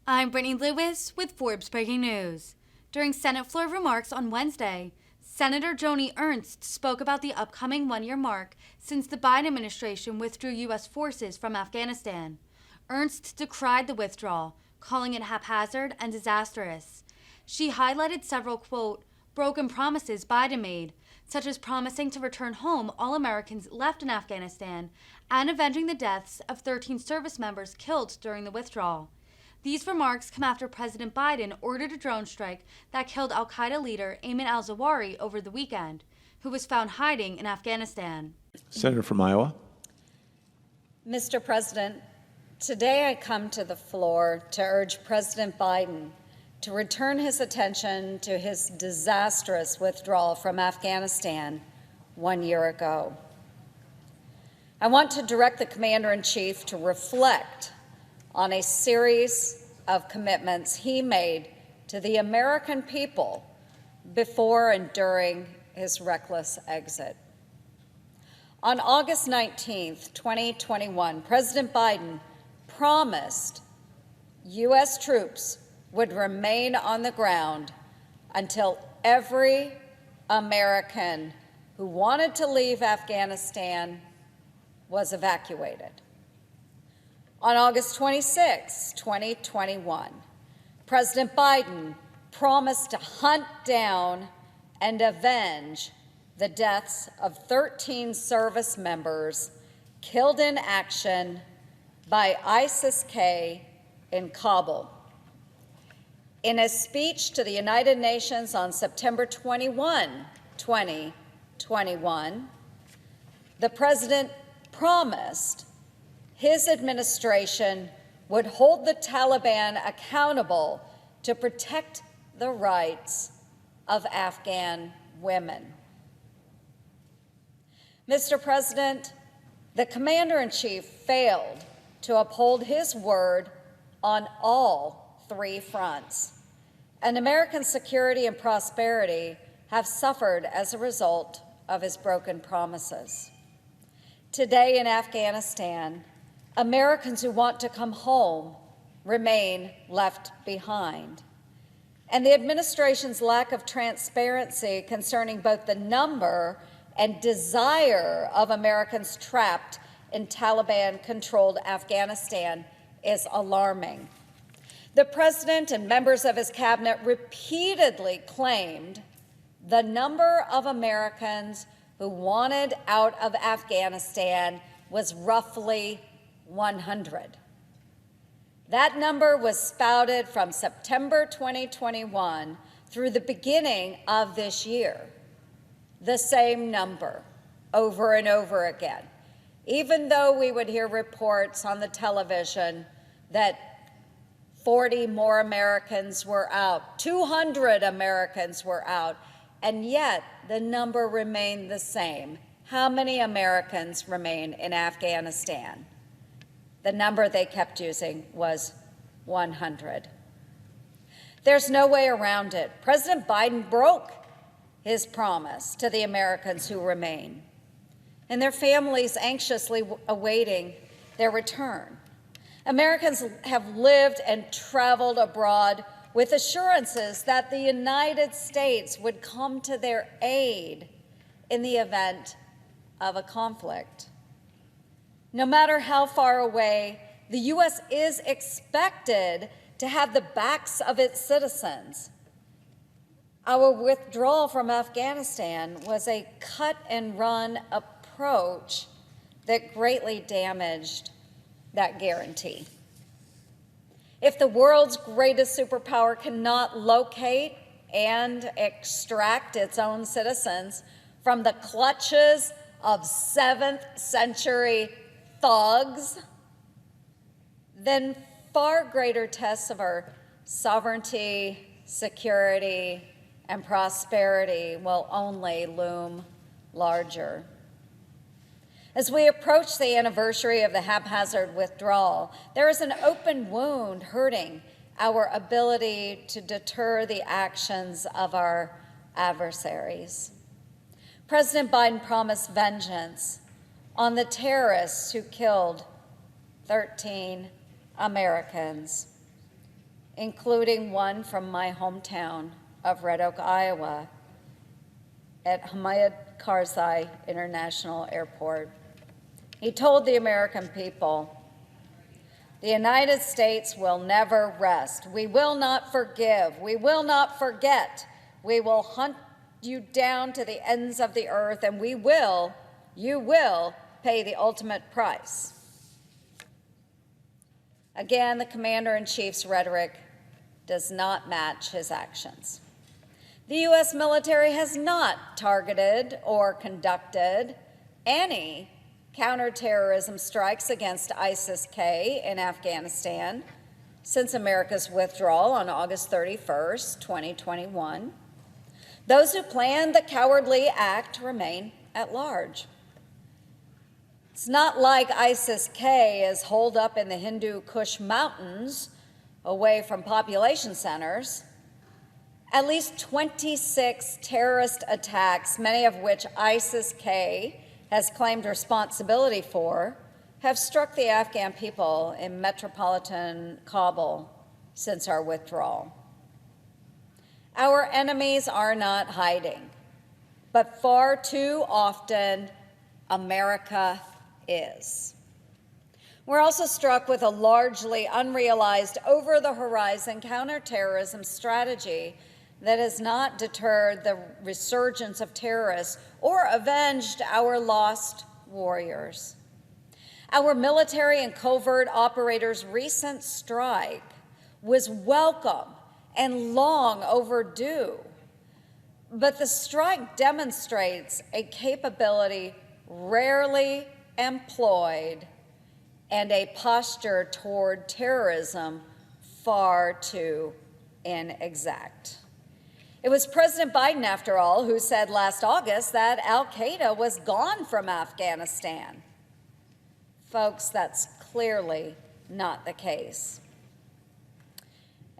I'm Brittany Lewis with Forbes Breaking News. During Senate floor remarks on Wednesday, Senator Joni Ernst spoke about the upcoming one-year mark since the Biden administration withdrew U.S. forces from Afghanistan. Ernst decried the withdrawal, calling it haphazard and disastrous. She highlighted several, quote, broken promises Biden made, such as promising to return home all Americans left in Afghanistan and avenging the deaths of 13 service members killed during the withdrawal. These remarks come after President Biden ordered a drone strike that killed al-Qaeda leader Ayman al-Zawahiri over the weekend, who was found hiding in Afghanistan. Senator from Iowa. Mr. President, today I come to the floor to urge President Biden to return his attention to his disastrous withdrawal from Afghanistan 1 year ago. I want to direct the Commander-in-Chief to reflect on a series of commitments he made to the American people before and during his reckless exit. On August 19, 2021, President Biden promised U.S. troops would remain on the ground until every American who wanted to leave Afghanistan was evacuated. On August 26, 2021, President Biden promised to hunt down and avenge the deaths of 13 service members killed in action by ISIS-K in Kabul. In a speech to the United Nations on September 21, 2021, the President promised his administration would hold the Taliban accountable to protect the rights of Afghan women. Mr. President, the Commander-in-Chief failed to uphold his word on all three fronts, and American security and prosperity have suffered as a result of his broken promises. Today in Afghanistan, Americans who want to come home remain left behind. And the administration's lack of transparency concerning both the number and desire of Americans trapped in Taliban-controlled Afghanistan is alarming. The President and members of his cabinet repeatedly claimed the number of Americans who wanted out of Afghanistan was roughly 100. That number was spouted from September 2021 through the beginning of this year. The same number over and over again, even though we would hear reports on the television that 40 more Americans were out, 200 Americans were out, and yet the number remained the same. How many Americans remain in Afghanistan? The number they kept using was 100. There's no way around it. President Biden broke his promise to the Americans who remain, and their families anxiously awaiting their return. Americans have lived and traveled abroad with assurances that the United States would come to their aid in the event of a conflict. No matter how far away, the U.S. is expected to have the backs of its citizens. Our withdrawal from Afghanistan was a cut-and-run approach that greatly damaged that guarantee. If the world's greatest superpower cannot locate and extract its own citizens from the clutches of 7th century thugs, then far greater tests of our sovereignty, security, and prosperity will only loom larger. As we approach the anniversary of the haphazard withdrawal, there is an open wound hurting our ability to deter the actions of our adversaries. President Biden promised vengeance on the terrorists who killed 13 Americans. including one from my hometown of Red Oak, Iowa, at Hamid Karzai International Airport. He told the American people, "The United States will never rest. We will not forgive. We will not forget. We will hunt you down to the ends of the earth, and you will pay the ultimate price." Again, the commander-in-chief's rhetoric does not match his actions. The U.S. military has not targeted or conducted any counterterrorism strikes against ISIS-K in Afghanistan since America's withdrawal on August 31st, 2021. Those who planned the cowardly act remain at large. It's not like ISIS-K is holed up in the Hindu Kush Mountains away from population centers. At least 26 terrorist attacks, many of which ISIS-K has claimed responsibility for, have struck the Afghan people in metropolitan Kabul since our withdrawal. Our enemies are not hiding, but far too often, America is. We're also struck with a largely unrealized, over-the-horizon counterterrorism strategy that has not deterred the resurgence of terrorists or avenged our lost warriors. Our military and covert operators' recent strike was welcome and long overdue, but the strike demonstrates a capability rarely employed and a posture toward terrorism far too inexact. It was President Biden, after all, who said last August that al-Qaeda was gone from Afghanistan. Folks, that's clearly not the case.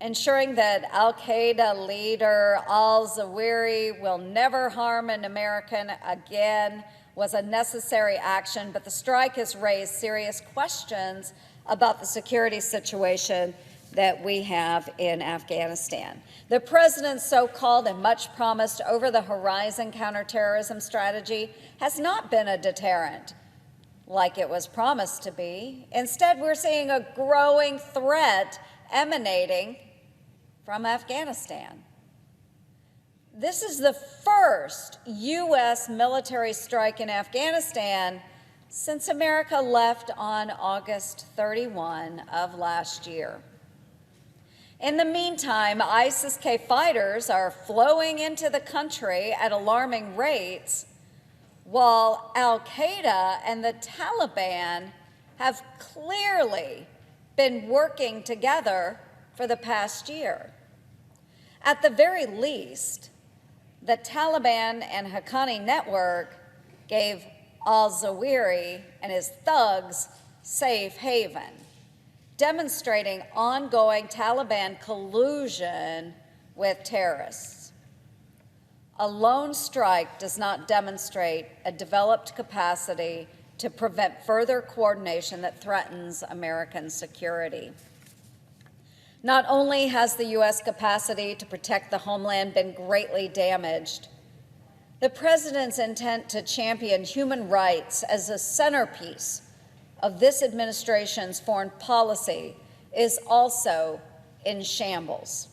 Ensuring that al-Qaeda leader al-Zawahiri will never harm an American again was a necessary action, but the strike has raised serious questions about the security situation that we have in Afghanistan. The president's so-called and much-promised over-the-horizon counterterrorism strategy has not been a deterrent like it was promised to be. Instead, we're seeing a growing threat emanating from Afghanistan. This is the first U.S. military strike in Afghanistan since America left on August 31 of last year. In the meantime, ISIS-K fighters are flowing into the country at alarming rates, while al-Qaeda and the Taliban have clearly been working together for the past year. At the very least, the Taliban and Haqqani network gave al-Zawahiri and his thugs safe haven, demonstrating ongoing Taliban collusion with terrorists. A lone strike does not demonstrate a developed capacity to prevent further coordination that threatens American security. Not only has the U.S. capacity to protect the homeland been greatly damaged, the president's intent to champion human rights as a centerpiece of this administration's foreign policy is also in shambles.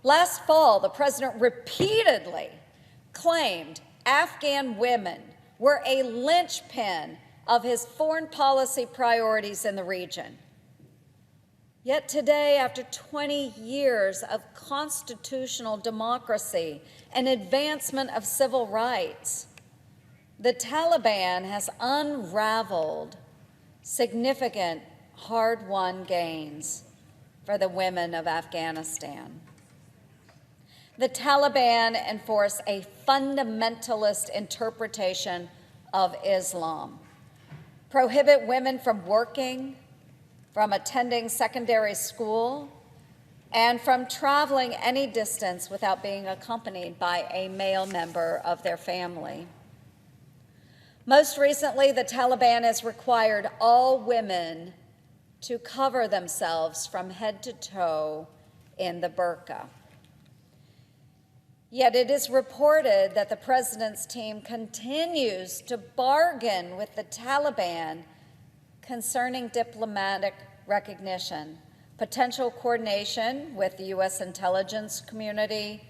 Last fall, the president repeatedly claimed Afghan women were a linchpin of his foreign policy priorities in the region. Yet today, after 20 years of constitutional democracy and advancement of civil rights, the Taliban has unraveled significant hard-won gains for the women of Afghanistan. The Taliban enforce a fundamentalist interpretation of Islam, prohibit women from working, from attending secondary school, and from traveling any distance without being accompanied by a male member of their family. Most recently, the Taliban has required all women to cover themselves from head to toe in the burqa. Yet it is reported that the president's team continues to bargain with the Taliban concerning diplomatic recognition, potential coordination with the U.S. intelligence community,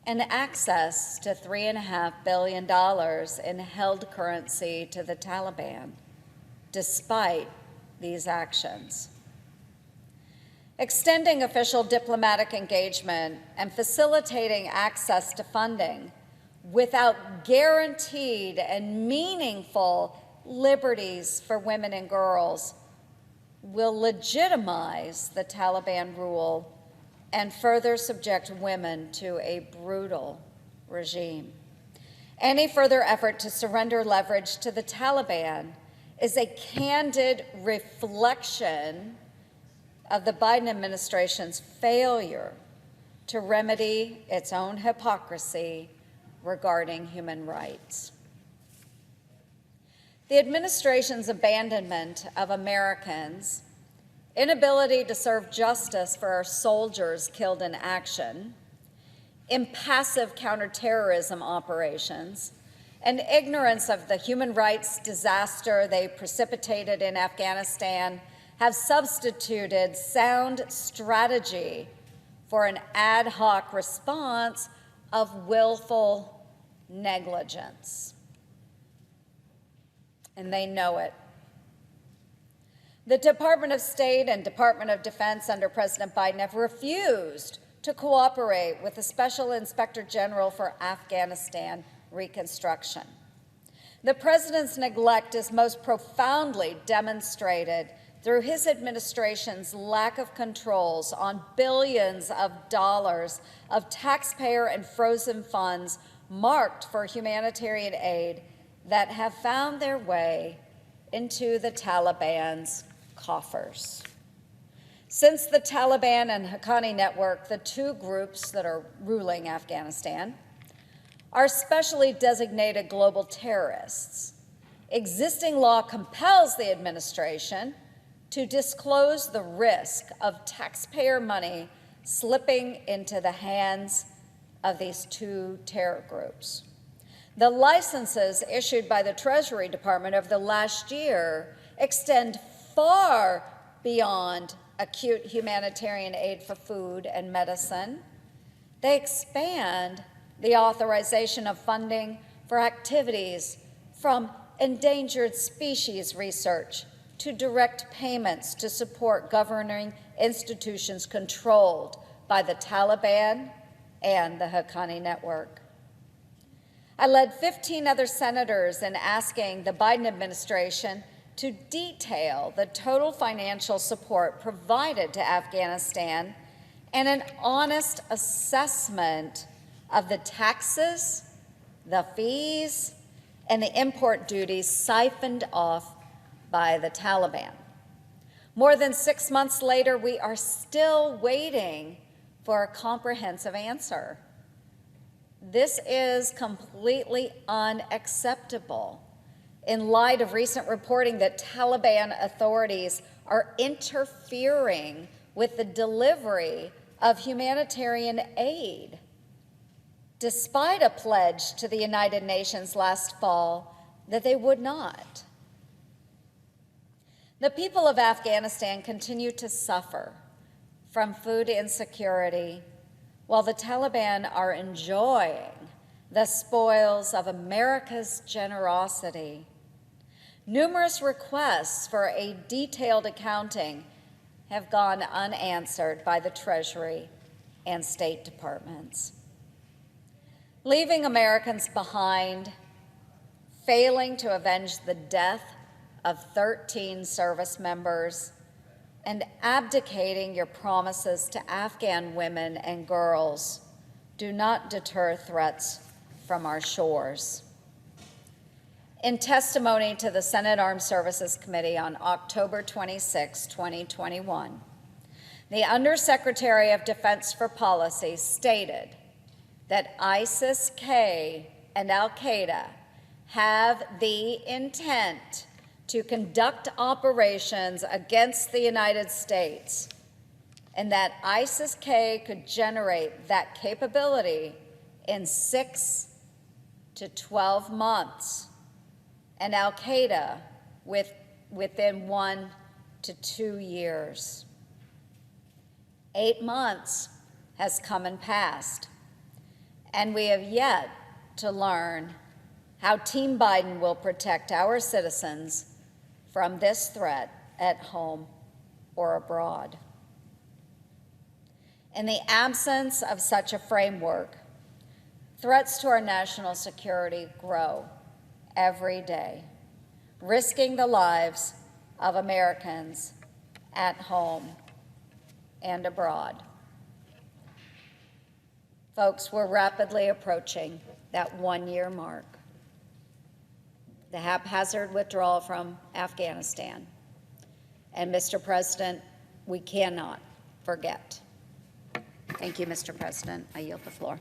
and access to $3.5 billion in held currency to the Taliban, despite these actions. Extending official diplomatic engagement and facilitating access to funding without guaranteed and meaningful liberties for women and girls will legitimize the Taliban rule and further subject women to a brutal regime. Any further effort to surrender leverage to the Taliban is a candid reflection of the Biden administration's failure to remedy its own hypocrisy regarding human rights. The administration's abandonment of Americans, inability to serve justice for our soldiers killed in action, impassive counterterrorism operations, and ignorance of the human rights disaster they precipitated in Afghanistan have substituted sound strategy for an ad hoc response of willful negligence. And they know it. The Department of State and Department of Defense under President Biden have refused to cooperate with the Special Inspector General for Afghanistan Reconstruction. The president's neglect is most profoundly demonstrated through his administration's lack of controls on billions of dollars of taxpayer and frozen funds marked for humanitarian aid that have found their way into the Taliban's coffers. Since the Taliban and Haqqani network, the two groups that are ruling Afghanistan, are specially designated global terrorists, existing law compels the administration to disclose the risk of taxpayer money slipping into the hands of these two terror groups. The licenses issued by the Treasury Department over the last year extend far beyond acute humanitarian aid for food and medicine. They expand the authorization of funding for activities from endangered species research to direct payments to support governing institutions controlled by the Taliban and the Haqqani network. I led 15 other senators in asking the Biden administration to detail the total financial support provided to Afghanistan and an honest assessment of the taxes, the fees, and the import duties siphoned off by the Taliban. More than 6 months later, we are still waiting for a comprehensive answer. This is completely unacceptable in light of recent reporting that Taliban authorities are interfering with the delivery of humanitarian aid, despite a pledge to the United Nations last fall that they would not. The people of Afghanistan continue to suffer from food insecurity, while the Taliban are enjoying the spoils of America's generosity. Numerous requests for a detailed accounting have gone unanswered by the Treasury and State Departments. Leaving Americans behind, failing to avenge the death of 13 service members, and abdicating your promises to Afghan women and girls do not deter threats from our shores. In testimony to the Senate Armed Services Committee on October 26, 2021, the Undersecretary of Defense for Policy stated that ISIS-K and al-Qaeda have the intent to conduct operations against the United States and that ISIS-K could generate that capability in 6 to 12 months, and Al-Qaeda within 1 to 2 years. 8 months has come and passed, and we have yet to learn how Team Biden will protect our citizens from this threat at home or abroad. In the absence of such a framework, threats to our national security grow every day, risking the lives of Americans at home and abroad. Folks, we're rapidly approaching that 1-year mark. The haphazard withdrawal from Afghanistan. And Mr. President, we cannot forget. Thank you, Mr. President. I yield the floor.